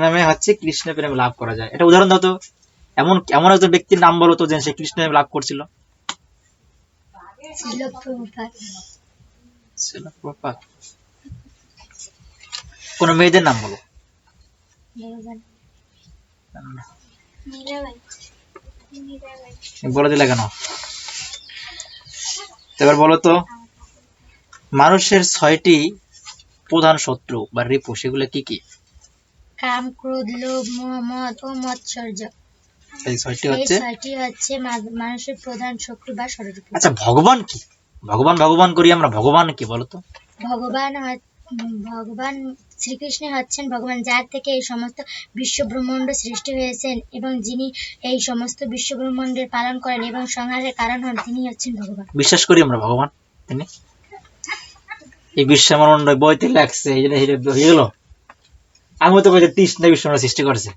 নামে হচ্ছে কৃষ্ণ প্রেম লাভ করা যায়। এটা উদাহরণ দাও তো, এমন এমন একজন ব্যক্তির নাম বলো তো যে সে কৃষ্ণ প্রেম লাভ করছিল। শিল প্রভুপাদ। শিল প্রভুপাদ। কোন মেয়েদের নাম বলো। বলে দিলে কেন? এবার বলো তো, মানুষের 6টি প্রধান শত্রু বা রিপু, সেগুলো কি কি? কাম, ক্রোধ, লোভ, মোহ, মদ ও মৎসর্য। এই 6টি এই হচ্ছে 6টি হচ্ছে মানুষের প্রধান শত্রু বা ষড়রিপু। আচ্ছা, ভগবান কি? ভগবান ভগবান করি আমরা, ভগবান কি বলতো? ভগবান শ্রীকৃষ্ণ হচ্ছেন ভগবান, যার থেকে এই সমস্ত বিশ্ব ব্রহ্মাণ্ড সৃষ্টি হয়েছেন এবং যিনি এই সমস্ত বিশ্ব ব্রহ্মাণ্ডের পালন করেন এবং সংহারের কারণ হন, তিনি হচ্ছেন ভগবান। বিশ্বাস করি আমরা ভগবান তিনি। এই বিশ্ব ব্রহ্মাণ্ড বইতে লেখছে, এই জন্য হয়ে গেল। আমি তো বলছি তৃষ্ণা বিশ্ব সৃষ্টি করেছে।